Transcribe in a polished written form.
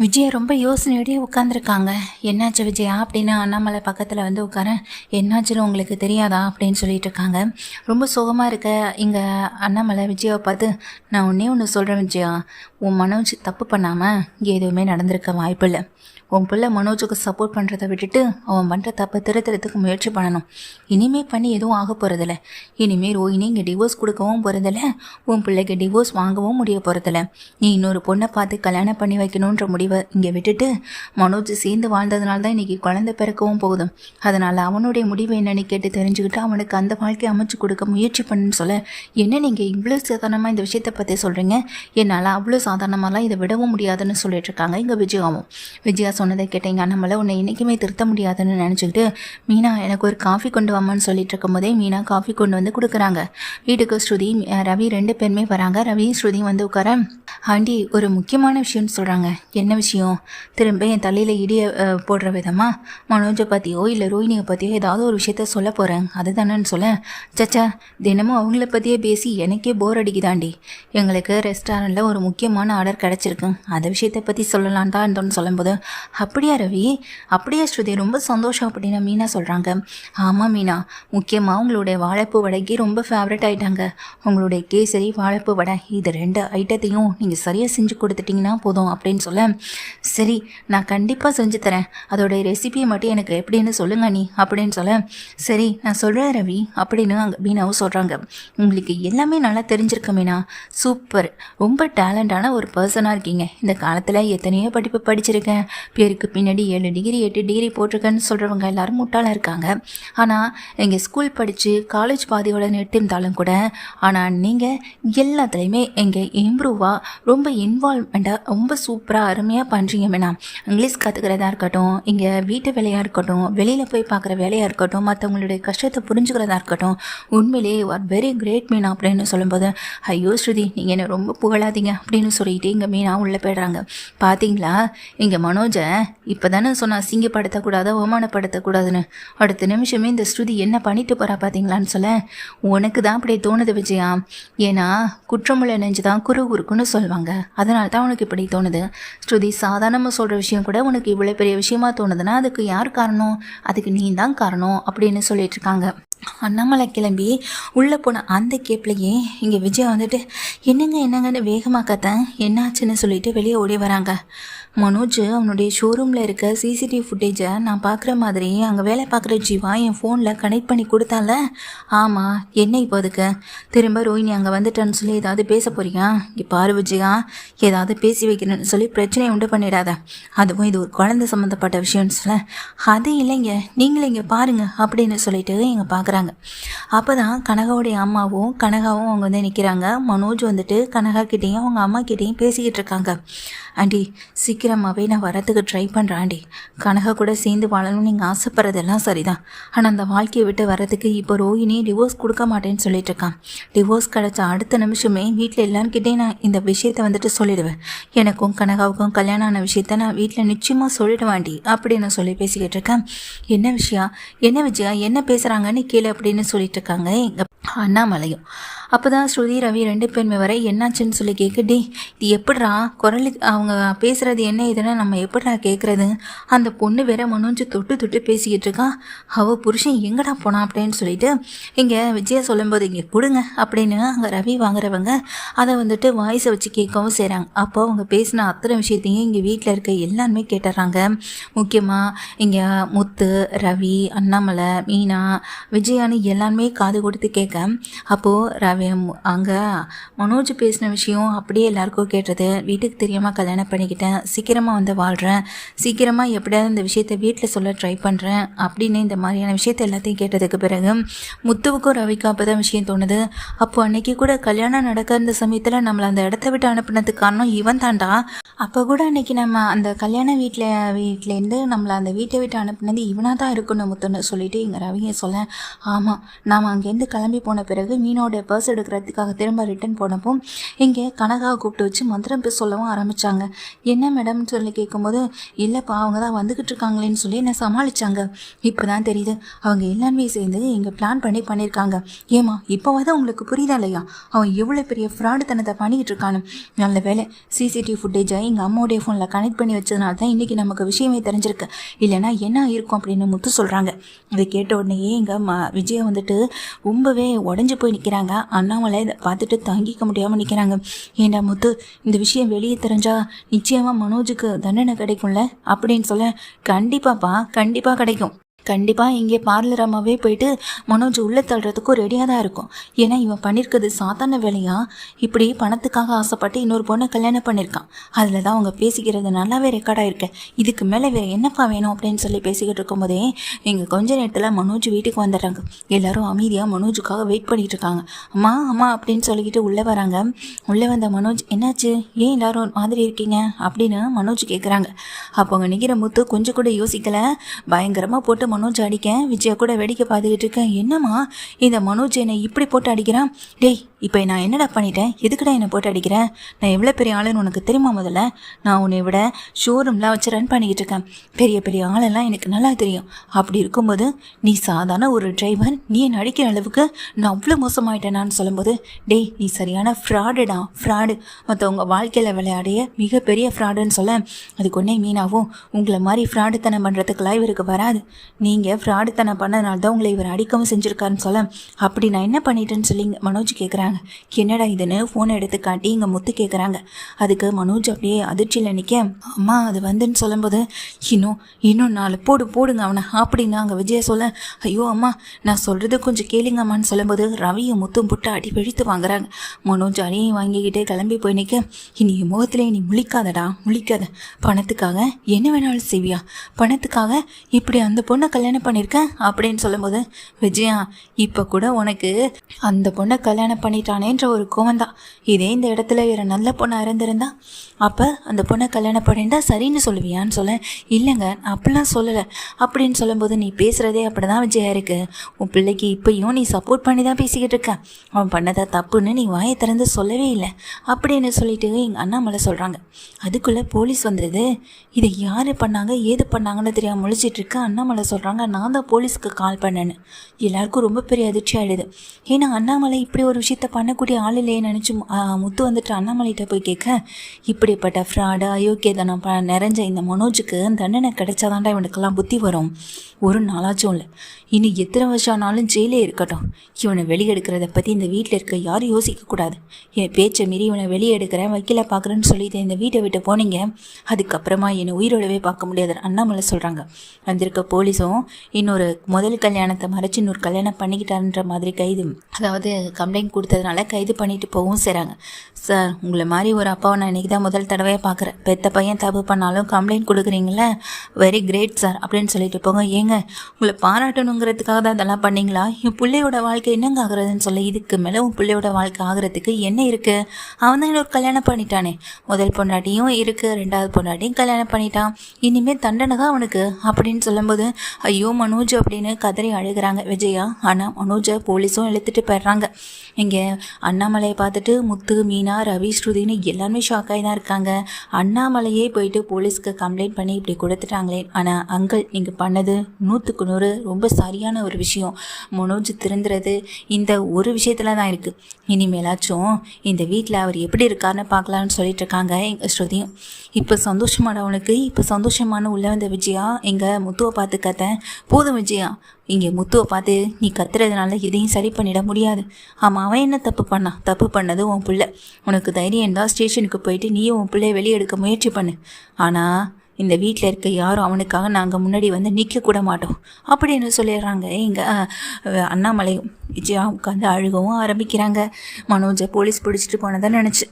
விஜயா ரொம்ப யோசனையோடய உட்காந்துருக்காங்க. என்னாச்சு விஜயா அப்படின்னு அண்ணாமலை பக்கத்தில் வந்து உட்காரேன். என்னாச்சுன்னு உங்களுக்கு தெரியாதா அப்படின்னு சொல்லிட்டு இருக்காங்க. ரொம்ப சுகமாக இருக்க இங்கே அண்ணாமலை விஜயாவை பார்த்து, நான் ஒன்று சொல்கிறேன் விஜயா, உன் மனோஜ் தப்பு பண்ணாமல் எதுவுமே நடந்திருக்க வாய்ப்பில்லை. உன் பிள்ளை மனோஜுக்கு சப்போர்ட் பண்ணுறதை விட்டுட்டு அவன் பண்ணுற தப்பை திருத்துறதுக்கு முயற்சி பண்ணணும். இனிமேல் பண்ணி எதுவும் ஆக போகிறதில்ல. இனிமேல் ரோஹினி இங்கே டிவோர்ஸ் கொடுக்கவும் போகிறதில்ல, உன் பிள்ளைக்கு டிவோர்ஸ் வாங்கவும் முடிய போகிறதில்ல. நீ இன்னொரு பொண்ணை பார்த்து கல்யாணம் பண்ணி வைக்கணுன்ற முடிவை இங்கே விட்டுட்டு மனோஜ் சேர்ந்து வாழ்ந்ததுனால தான் இன்றைக்கி குழந்தை பிறக்கவும் போகுது. அதனால் அவனுடைய முடிவை என்னன்னு கேட்டு தெரிஞ்சுக்கிட்டு அவனுக்கு அந்த வாழ்க்கையை அமைச்சு கொடுக்க முயற்சி பண்ணுன்னு சொல்ல, என்ன நீங்கள் இவ்வளோ சாதாரணமாக இந்த விஷயத்தை பற்றி சொல்கிறீங்க? என்னால் அவ்வளோ சாதாரணமாலாம் இதை விடவும் முடியாதுன்னு சொல்லிட்டு இருக்காங்க இங்கே விஜயாவும். விஜயா சொன்னதை கேட்டீங்க அண்ணாமலை உன்னை என்றைக்குமே திருத்த முடியாதுன்னு நினச்சிக்கிட்டு, மீனா எனக்கு ஒரு காஃபி கொண்டு வாமான்னு சொல்லிட்டு இருக்கும் போதே மீனா காஃபி கொண்டு வந்து கொடுக்குறாங்க. வீட்டுக்கு ஸ்ருதி ரவி 2 பேருமே வராங்க. ரவி ஸ்ருதி வந்து உட்கார, ஆண்டி ஒரு முக்கியமான விஷயம்னு சொல்கிறாங்க. என்ன விஷயம்? திரும்ப என் தலையில் இடிய போடுற விதமாக மனோஜை பற்றியோ இல்லை ரோஹினியை பற்றியோ ஏதாவது ஒரு விஷயத்த சொல்ல போகிறேன் அதுதானேன்னு சொல்ல, சச்சா தினமும் அவங்கள பற்றியே பேசி எனக்கே போர் அடிக்குதாண்டி. எங்களுக்கு ரெஸ்டாரண்ட்டில் ஒரு முக்கியமான ஆர்டர் கிடச்சிருக்கு, அந்த விஷயத்தை பற்றி சொல்லலான் தான் இருந்தோன்னு சொல்லும்போது, அப்படியா ரவி, அப்படியா ஸ்ருதி, ரொம்ப சந்தோஷம் அப்படின்னு மீனா சொல்கிறாங்க. ஆமாம் மீனா, முக்கியமாக உங்களுடைய வாழைப்பூ வடைக்கு ரொம்ப ஃபேவரட் ஆகிட்டாங்க. உங்களுடைய கேசரி வாழைப்பூ வடை இது 2 ஐட்டத்தையும் நீங்கள் சரியாக செஞ்சு கொடுத்துட்டிங்கன்னா போதும் அப்படின்னு சொல்ல, சரி நான் கண்டிப்பாக செஞ்சு தரேன், அதோடைய ரெசிபியை மட்டும் எனக்கு எப்படின்னு சொல்லுங்க நீ அப்படின்னு சொல்ல, சரி நான் சொல்கிறேன் ரவி அப்படின்னு அங்கே மீனாவும் சொல்கிறாங்க. உங்களுக்கு எல்லாமே நல்லா தெரிஞ்சிருக்கு மீனா, சூப்பர், ரொம்ப டேலண்டான ஒரு பர்சனாக இருக்கீங்க. இந்த காலத்தில் எத்தனையோ படிப்பு படிச்சிருக்கேன், பேருக்கு பின்னாடி 7 டிகிரி 8 டிகிரி போட்டிருக்கேன்னு சொல்கிறவங்க எல்லாரும் முட்டாளாக இருக்காங்க. ஆனால் நீங்கள் ஸ்கூல் படித்து காலேஜ் பாதியோட நிறுத்திருந்தாலும் கூட, ஆனால் நீங்கள் எல்லாத்துலேயுமே எங்கள் இம்ப்ரூவாக ரொம்ப இன்வால்வ்மெண்ட்டாக ரொம்ப சூப்பராக அருமையாக பண்ணுறீங்க மேடம். இங்கிலீஷ் கற்றுக்கிறதா இருக்கட்டும், இங்கே வீட்டு வேலையாக இருக்கட்டும், வெளியில் போய் பார்க்குற வேலையாக இருக்கட்டும், மற்றவங்களுடைய கஷ்டத்தை புரிஞ்சுக்கிறதா இருக்கட்டும், உண்மையிலே you are very great Meena அப்படின்னு சொல்லும்போது, ஐயோ ஸ்ருதி நீங்கள் என்ன ரொம்ப புகழாதீங்க அப்படின்னு சொல்லிட்டு இங்கே மீனா உள்ளே போய்ட்றாங்க. பார்த்தீங்களா இங்கே மனோஜை இப்போ தானே சொன்னால் அசிங்கப்படுத்தக்கூடாது அவமானப்படுத்தக்கூடாதுன்னு, அடுத்த நிமிஷமே இந்த ஸ்ருதி என்ன பண்ணிட்டு போகிறா பார்த்தீங்களான்னு சொல்ல, உனக்கு தான் அப்படி தோணுது விஜயா, ஏன்னா குற்றமுள்ள நெஞ்சு தான் குறுகுறுக்குன்னு சொல்லுவாங்க, அதனால தான் உனக்கு இப்படி தோணுது. ஸ்ருதி சாதாரணமாக சொல்கிற விஷயம் கூட உனக்கு இவ்வளோ பெரிய விஷயமா தோணுதுன்னா அதுக்கு யார் காரணம்? அதுக்கு நீ தான் காரணம் அப்படின்னு சொல்லிட்டு இருக்காங்க. அண்ணாமலை கிளம்பி உள்ளே போன அந்த கேப்லேயே இங்கே விஜயா வந்துட்டு, என்னங்கன்னு வேகமாக கத்தேன், என்னாச்சுன்னு சொல்லிட்டு வெளியே ஓடி வராங்க. மனோஜ் அவனுடைய ஷோரூமில் இருக்க சிசிடிவி ஃபுட்டேஜை நான் பார்க்குற மாதிரி அங்கே வேலை பார்க்குற ஜீவா என் ஃபோனில் கனெக்ட் பண்ணி கொடுத்தால. ஆமாம், என்ன இப்போ அதுக்கு திரும்ப ரோஹினி அங்கே வந்துட்டான்னு சொல்லி ஏதாவது பேச போறியா? இங்கே பாரு விஜயா, ஏதாவது பேசி வைக்கிறேன்னு சொல்லி பிரச்சனையை உண்டு பண்ணிடாத, அதுவும் இது ஒரு குழந்தை சம்மந்தப்பட்ட விஷயம்னு சொல்ல, அது இல்லைங்க நீங்களே இங்கே பாருங்கள் அப்படின்னு சொல்லிட்டு இங்கே பார்க்குறாங்க. அப்போ தான் கனகாவுடைய அம்மாவும் கனகாவும் அவங்க வந்து நிற்கிறாங்க. மனோஜ் வந்துட்டு கனகா கிட்டேயும் அவங்க அம்மா கிட்டேயும் பேசிக்கிட்டு இருக்காங்க. ஆண்டி சீக்கிரமாகவே நான் வரத்துக்கு ட்ரை பண்ணுறேன் ஆண்டி, கனகா கூட சேர்ந்து வாழணும்னு நீங்கள் ஆசைப்படுறதெல்லாம் சரிதான், ஆனால் அந்த வாழ்க்கையை விட்டு வரதுக்கு இப்போ ரோஹினி டிவோர்ஸ் கொடுக்க மாட்டேன்னு சொல்லிட்டு இருக்கான். டிவோர்ஸ் கிடச்ச அடுத்த நிமிஷமே வீட்டில் எல்லாருக்கிட்டே நான் இந்த விஷயத்தை வந்துட்டு சொல்லிடுவேன், எனக்கும் கனகாவுக்கும் கல்யாணம் ஆன விஷயத்த நான் வீட்டில் நிச்சயமாக சொல்லிடுவாண்டி அப்படின்னு சொல்லி பேசிக்கிட்டு இருக்கேன். என்ன விஷயம், என்ன விஜயா, என்ன பேசுகிறாங்கன்னு கேளு அப்படின்னு சொல்லிட்டு இருக்காங்க எங்கள் அண்ணாமலையும். அப்போ தான் ஸ்ருதி ரவி 2 பேருமே வர என்னாச்சுன்னு சொல்லி கேட்குடி, இது எப்படிரா குரலு அவங்க பேசுகிறது என்ன இதுன்னு நம்ம எப்படிரா கேட்குறது? அந்த பொண்ணு வேற மனோஞ்சு தொட்டு பேசிக்கிட்டு இருக்கான், அவள் புருஷன் எங்கடா போனான் அப்படின்னு சொல்லிட்டு இங்கே விஜயா சொல்லும்போது, இங்கே கொடுங்க அப்படின்னு அங்கே ரவி வாங்குறவங்க அதை வந்துட்டு வாய்ஸை வச்சு கேட்கவும் செய்கிறாங்க. அப்போ அவங்க பேசின அத்தனை விஷயத்தையும் இங்கே வீட்டில் இருக்க எல்லாருமே கேட்டுறாங்க. முக்கியமாக இங்கே முத்து, ரவி, அண்ணாமலை, மீனா, விஜயானு எல்லாருமே காது கொடுத்து கேட்க, அப்போது ரவி அங்கே மனோஜ் பேசின விஷயம் அப்படியே எல்லாருக்கும் கேட்டது. வீட்டுக்கு தெரியாமல் கல்யாணம் பண்ணிக்கிட்டேன், சீக்கிரமாக வந்து வாழ்கிறேன், சீக்கிரமாக எப்படியாவது இந்த விஷயத்தை வீட்டில் சொல்ல ட்ரை பண்ணுறேன் அப்படின்னு இந்த மாதிரியான விஷயத்தை எல்லாத்தையும் கேட்டதுக்கு பிறகு முத்துவுக்கும் ரவிக்கும் அப்போ தான் விஷயம் தோணுது. அப்போது அன்னைக்கு கூட கல்யாணம் நடக்க இந்த சமயத்தில் நம்மளை அந்த இடத்த விட்டு அனுப்புனதுக்கு காரணம் இவன் தாண்டா. அப்போ கூட அன்னைக்கு நம்ம அந்த கல்யாண வீட்டிலேருந்து நம்மளை அந்த வீட்டை விட்டு அனுப்புனது இவனாக தான் இருக்கணும் முத்துன்னு சொல்லிட்டு இங்கே ரவியை சொல்ல, ஆமாம் நாம் அங்கேருந்து கிளம்பி போன பிறகு மீனோட பர்ஸ் எடுக்கிறதுக்காக திரும்ப ரிட்டன் போனப்போ இங்கே கனகா கூப்பிட்டு வச்சு மந்திரம் சொல்லவும் ஆரம்பித்தாங்க. என்ன மேடம்னு சொல்லி கேட்கும்போது, இல்லைப்பா அவங்க தான் வந்துக்கிட்டு இருக்காங்களேன்னு சொல்லி என்னை சமாளித்தாங்க. இப்போ தான் தெரியுது அவங்க எல்லாருமே சேர்ந்து இங்கே பிளான் பண்ணியிருக்காங்க. ஏமா இப்போவாது உங்களுக்கு புரியுதா இல்லையா அவன் எவ்வளோ பெரிய ஃப்ராடுத்தனத்தை பண்ணிக்கிட்டு இருக்கானு. நல்ல வேலை சிசிடிவி ஃபுட்டேஜை எங்கள் அம்மாவுடைய ஃபோனில் கனெக்ட் பண்ணி வச்சதுனால தான் இன்றைக்கி நமக்கு விஷயமே தெரிஞ்சிருக்கு. இல்லைனா என்ன இருக்கும் அப்படின்னு முத்து சொல்கிறாங்க. இதை கேட்ட உடனேயே எங்கள் விஜயை வந்துட்டு ரொம்பவே உடஞ்சி போய் நிற்கிறாங்க. அண்ணாமலை இதை பார்த்துட்டு தாங்கிக்க முடியாமல் நிற்கிறாங்க. ஏண்டா முத்து, இந்த விஷயம் வெளியே தெரிஞ்சா நிச்சயமாக மனோஜுக்கு தண்டனை கிடைக்கும்ல அப்படின்னு சொல்ல, கண்டிப்பாப்பா கண்டிப்பாக கிடைக்கும். கண்டிப்பாக இங்கே பார்லர் அம்மாவே போயிட்டு மனோஜ் உள்ளே தள்ளுறதுக்கும் ரெடியாக தான் இருக்கும். ஏன்னா இவன் பண்ணியிருக்கிறது சாதாரண வேலையா, இப்படி பணத்துக்காக ஆசைப்பட்டு இன்னொரு பொண்ணை கல்யாணம் பண்ணியிருக்கான். அதில் தான் அவங்க பேசிக்கிறது நல்லாவே ரெக்கார்டாக இருக்கேன். இதுக்கு மேலே வேறு என்னப்பா வேணும் அப்படின்னு சொல்லி பேசிக்கிட்டு இருக்கும்போதே இங்கே கொஞ்ச நேரத்தில் மனோஜ் வீட்டுக்கு வந்துடுறாங்க. எல்லோரும் அமைதியாக மனோஜுக்காக வெயிட் பண்ணிகிட்டு இருக்காங்க. அம்மா அம்மா அப்படின்னு சொல்லிக்கிட்டு உள்ளே வராங்க. உள்ளே வந்த மனோஜ், என்னாச்சு, ஏன் எல்லோரும் மாதிரி இருக்கீங்க அப்படின்னு மனோஜ் கேட்குறாங்க. அப்போ அங்கே நிற்கிற முத்து கொஞ்சம் கூட யோசிக்கலை, பயங்கரமாக போட்டு மனோஜ் அடிக்க விஜயா கூட வேடிக்கை பார்த்துக்கிட்டு இருக்கேன். என்னம்மா இந்த மனோஜ் என்னை இப்படி போட்டு அடிக்கிறான்? டேய், இப்போ நான் என்னடா பண்ணிட்டேன், எதுக்குடா என்னை போட்டு அடிக்கிறேன்? நான் எவ்வளோ பெரிய ஆளுன்னு உனக்கு தெரியுமா? முதல்ல நான் உன்னை விட ஷோரூம்லாம் வச்சு ரன் பண்ணிக்கிட்டு இருக்கேன். பெரிய பெரிய ஆளெல்லாம் எனக்கு நல்லா தெரியும். அப்படி இருக்கும்போது நீ சாதாரண ஒரு டிரைவர், நீ என்னை அடிக்கிற அளவுக்கு நான் அவ்வளோ மோசமாயிட்டேனான்னு சொல்லும்போது, டேய் நீ சரியான ஃப்ராடுடா, ஃப்ராடு, மற்றவங்க வாழ்க்கையில் விளையாடிய மிகப்பெரிய ஃப்ராடுன்னு சொல்ல, அதுக்கு ஒன்றே மீனாவும் உங்களை மாதிரி ஃப்ராடுத்தனம் பண்ணுறதுக்கெல்லாம் இவருக்கு வராது. நீங்கள் ஃப்ராடுத்தனம் பண்ணதுனால தான் உங்களை இவர் அடிக்கவும் செஞ்சுருக்காருன்னு சொல்ல, அப்படி நான் என்ன பண்ணிட்டேன்னு சொல்லி மனோஜ் கேட்குறாங்க. என்னடா இதுன்னு ஃபோனை எடுத்து காட்டி இங்கே முத்து கேட்குறாங்க. அதுக்கு மனோஜ் அப்படியே அதிர்ச்சியில் நிற்க, அம்மா அது வந்துன்னு சொல்லும்போது, இன்னும் 4 போடுங்க அவனை அப்படின்னு அங்கே விஜய சொல்ல, ஐயோ அம்மா நான் சொல்கிறது கொஞ்சம் கேளுங்கம்மான்னு சொல்லும்போது ரவியை முத்தும் புட்டு அடி வெடித்து வாங்குறாங்க. மனோஜ் அடியும் வாங்கிக்கிட்டே கிளம்பி போய் நிற்க, இனி முகத்திலே நீ முழிக்காதடா, முழிக்காத. பணத்துக்காக என்ன வேணாலும் செய்வியா? பணத்துக்காக இப்படி அந்த பொண்ணை கல்யாணம் பண்ணியிருக்கேன் அப்படின்னு சொல்லும்போது, விஜயா இப்போ கூட உனக்கு அந்த பொண்ணை கல்யாணம் பண்ணிட்டானேன்ற ஒரு கோவம் தான். இதே இந்த இடத்துல வேறு நல்ல பொண்ணாக இருந்திருந்தா அப்போ அந்த பொண்ணை கல்யாணம் பண்ணிட்டா சரின்னு சொல்லுவியான்னு சொல்ல, இல்லைங்க அப்படிலாம் சொல்லலை அப்படின்னு சொல்லும்போது, நீ பேசுகிறதே அப்படி தான் விஜயா இருக்குது. உன் பிள்ளைக்கு இப்போயும் நீ சப்போர்ட் பண்ணி தான் பேசிக்கிட்டு இருக்க. அவன் பண்ணதா தப்புன்னு நீ வாயை திறந்து சொல்லவே இல்லை அப்படின்னு சொல்லிட்டு எங்கள் அண்ணாமலை சொல்கிறாங்க. அதுக்குள்ளே போலீஸ் வந்துடுது. இதை யார் பண்ணாங்க ஏது பண்ணாங்கன்னு தெரியாமல் முழிச்சிட்டு இருக்க அண்ணாமலை சொல்கிறாங்க, நான் தான் போலீஸ்க்கு கால் பண்ணேன்னு. எல்லாருக்கும் ரொம்ப பெரிய அதிர்ச்சி ஆகிடுது. ஏன்னா அண்ணாமலை இப்படி ஒரு விஷயத்த பண்ணக்கூடிய ஆள் இல்லையே நினச்சி முத்து வந்துட்டு அண்ணாமலைகிட்ட போய் கேட்க, இப்படிப்பட்ட ஃப்ராடு அயோக்கியதனம் நிறைஞ்ச இந்த மனோஜுக்கு தண்டனை கிடைச்சாதான்டா இவனுக்கெல்லாம் புத்தி வரும். ஒரு நாளாச்சும் இல்லை, இனி எத்தனை வருஷம் ஆனாலும் ஜெயிலே இருக்கட்டும். இவனை வெளியெடுக்கிறத பற்றி இந்த வீட்டில் இருக்க யாரும் யோசிக்கக்கூடாது. என் பேச்சை மீறி இவனை வெளியே எடுக்கிறேன், வக்கீல பார்க்குறேன்னு சொல்லிட்டு இந்த வீட்டை விட்டு போனீங்க, அதுக்கப்புறமா என்னை உயிரோடவே பார்க்க முடியாது அண்ணாமலை சொல்கிறாங்க. வந்திருக்க போலீஸும் இன்னொரு முதல் கல்யாணத்தை மறைச்சி இன்னொரு கல்யாணம் பண்ணிக்கிட்டாருன்ற மாதிரி அதாவது கம்ப்ளைண்ட் கொடுத்ததுனால கைது பண்ணிட்டு போகவும் செய்கிறாங்க. சார், உங்களை மாதிரி ஒரு அப்பாவை நான் இன்றைக்கி தான் முதல் தடவையாக பார்க்குறேன். பெத்த பையன் தப்பு பண்ணாலும் கம்ப்ளைண்ட் கொடுக்குறீங்களே, வெரி கிரேட் சார் அப்படின்னு சொல்லிட்டு போங்க. ஏங்க உங்களை பாராட்டணுங்கிறதுக்காக தான் இதெல்லாம் பண்ணிங்களா? என் பிள்ளையோட வாழ்க்கை என்னங்க ஆகுறதுன்னு சொல்ல, இதுக்கு மேலே உன் பிள்ளையோட வாழ்க்கை ஆகுறதுக்கு என்ன இருக்குது? அவன் தான் இன்னொரு கல்யாணம் பண்ணிட்டானே, முதல் பொண்டாட்டியும் இருக்குது, 2வது பொண்டாட்டியும் கல்யாணம் பண்ணிட்டான், இனிமேல் தண்டனை தான் அவனுக்கு அப்படின்னு சொல்லும்போது, ஐயோ மனோஜ் அப்படின்னு கதறி அழுகிறாங்க விஜயா. ஆனால் மனோஜை போலீஸும் இழுத்துட்டு போயிடுறாங்க. இங்கே அண்ணாமலையை பார்த்துட்டு முத்து, மீனா, ரவி, ஸ்ருதின்னு எல்லாருமே ஷாக்காகி தான் இருக்காங்க. அண்ணாமலையே போயிட்டு போலீஸ்க்கு கம்ப்ளைண்ட் பண்ணி இப்படி கொடுத்துட்டாங்களே. ஆனால் அங்கிள் நீங்கள் பண்ணது 100க்கு 100 ரொம்ப சரியான ஒரு விஷயம். மனோஜ் திருந்துறது இந்த ஒரு விஷயத்தில் தான் இருக்குது. இனிமேலாச்சும் இந்த வீட்டில் அவர் எப்படி இருக்காருன்னு பார்க்கலான்னு சொல்லிட்டு இருக்காங்க எங்கள் ஸ்ருதியும். இப்போ சந்தோஷமான அவனுக்கு இப்போ சந்தோஷமான உள்ள வந்த விஜயா எங்கள் முத்துவை பார்த்து கத்தேன், போதும் விஜயா, இங்கே முத்துவை பார்த்து நீ கத்துறதுனால இதையும் சரி பண்ணிட முடியாது. ஆமாம், அவன் என்ன தப்பு பண்ணான்? தப்பு பண்ணது உன் பிள்ளை. உனக்கு தைரியம் இருந்தால் ஸ்டேஷனுக்கு போயிட்டு நீயும் உன் பிள்ளையை வெளியே எடுக்க முயற்சி பண்ணு. ஆனால் இந்த வீட்டில் இருக்க யாரும் அவனுக்காக நாங்கள் முன்னாடி வந்து நிற்கக்கூட மாட்டோம் அப்படின்னு சொல்லிடுறாங்க எங்கள் அண்ணாமலையும். விஜயா உட்காந்து அழுகவும் ஆரம்பிக்கிறாங்க. மனோஜை போலீஸ் பிடிச்சிட்டு போனதை நினச்சி.